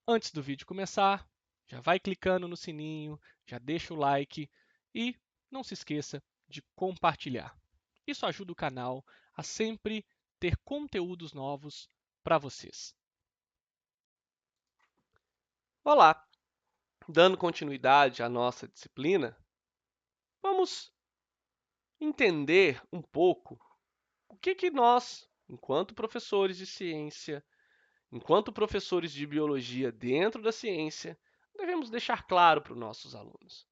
Antes do vídeo começar, já vai clicando no sininho, já deixa o like e não se esqueça de compartilhar. Isso ajuda o canal a sempre ter conteúdos novos para vocês. Olá! Dando continuidade à nossa disciplina, vamos entender um pouco o que nós, enquanto professores de ciência, enquanto professores de biologia dentro da ciência, devemos deixar claro para os nossos alunos.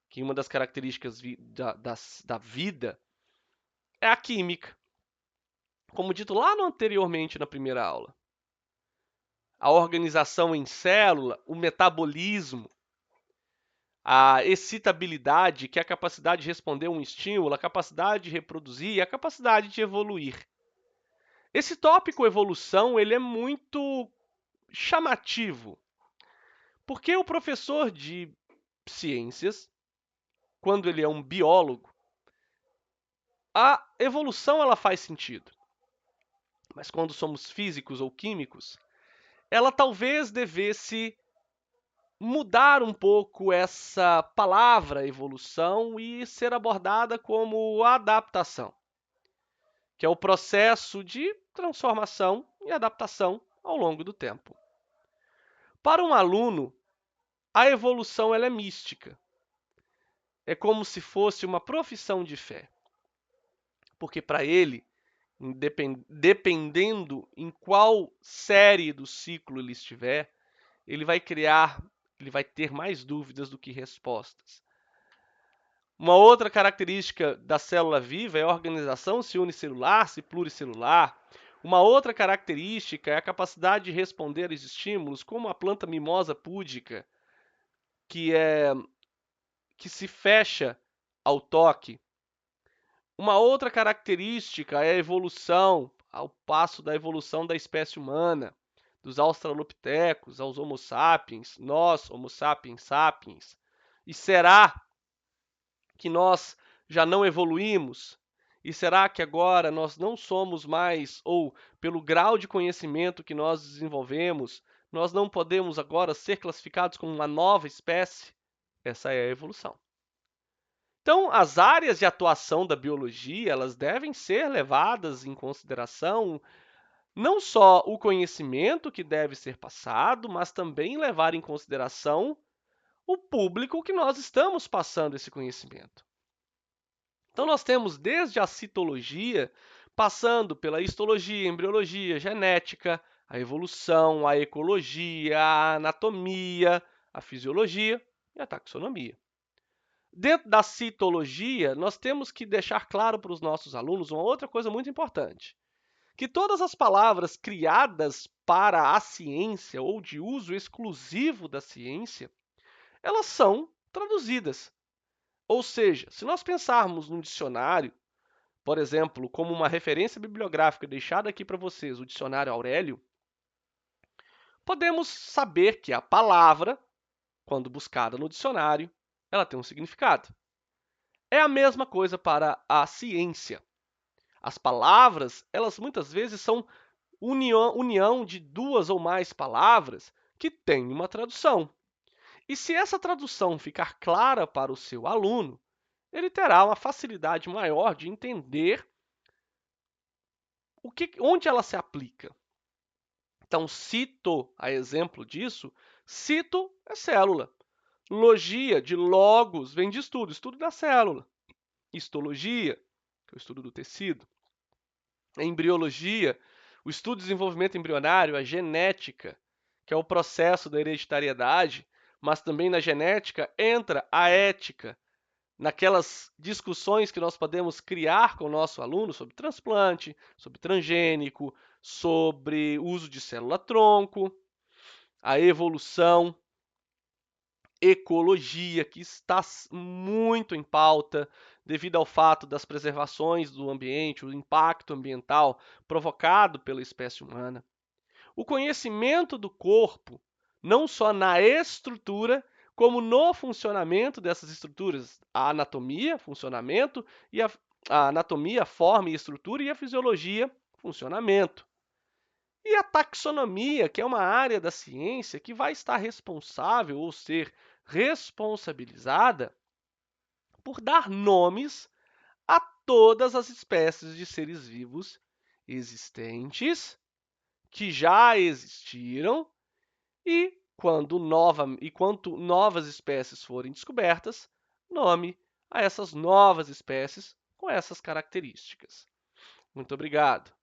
Que uma das características da vida é a química, como dito lá anteriormente na primeira aula. A organização em célula, o metabolismo, a excitabilidade, que é a capacidade de responder a um estímulo, a capacidade de reproduzir e a capacidade de evoluir. Esse tópico evolução, ele é muito chamativo, porque o professor de ciências, quando ele é um biólogo, a evolução ela faz sentido. Mas quando somos físicos ou químicos, ela talvez devesse mudar um pouco essa palavra evolução e ser abordada como adaptação, que é o processo de transformação e adaptação ao longo do tempo. Para um aluno, a evolução ela é mística. É como se fosse uma profissão de fé. Porque para ele, dependendo em qual série do ciclo ele estiver, ele vai ter mais dúvidas do que respostas. Uma outra característica da célula viva é a organização, se unicelular, se pluricelular. Uma outra característica é a capacidade de responder aos estímulos, como a planta mimosa púdica, que se fecha ao toque. Uma outra característica é a evolução, ao passo da evolução da espécie humana, dos australopitecos aos Homo sapiens, nós, Homo sapiens sapiens. E será que nós já não evoluímos? E será que agora nós não somos mais, ou pelo grau de conhecimento que nós desenvolvemos, nós não podemos agora ser classificados como uma nova espécie? Essa é a evolução. Então, as áreas de atuação da biologia, elas devem ser levadas em consideração não só o conhecimento que deve ser passado, mas também levar em consideração o público que nós estamos passando esse conhecimento. Então, nós temos desde a citologia, passando pela histologia, embriologia, genética, a evolução, a ecologia, a anatomia, a fisiologia e a taxonomia. Dentro da citologia, nós temos que deixar claro para os nossos alunos uma outra coisa muito importante, que todas as palavras criadas para a ciência ou de uso exclusivo da ciência, elas são traduzidas. Ou seja, se nós pensarmos num dicionário, por exemplo, como uma referência bibliográfica deixada aqui para vocês, o dicionário Aurélio, podemos saber que a palavra, quando buscada no dicionário, ela tem um significado. É a mesma coisa para a ciência. As palavras, elas muitas vezes são união de duas ou mais palavras que têm uma tradução. E se essa tradução ficar clara para o seu aluno, ele terá uma facilidade maior de entender onde ela se aplica. Então, cito, a exemplo disso, cito é célula. Logia, de logos, vem de estudo, estudo da célula. Histologia, que é o estudo do tecido. A embriologia, o estudo do desenvolvimento embrionário, a genética, que é o processo da hereditariedade, mas também na genética entra a ética, naquelas discussões que nós podemos criar com o nosso aluno sobre transplante, sobre transgênico, sobre uso de célula-tronco, a evolução, ecologia, que está muito em pauta devido ao fato das preservações do ambiente, o impacto ambiental provocado pela espécie humana. O conhecimento do corpo, não só na estrutura, como no funcionamento dessas estruturas, a anatomia, funcionamento, e a anatomia, forma e estrutura, e a fisiologia, funcionamento. E a taxonomia, que é uma área da ciência que vai estar responsável ou ser responsabilizada por dar nomes a todas as espécies de seres vivos existentes, que já existiram, e quanto novas espécies forem descobertas, nome a essas novas espécies com essas características. Muito obrigado.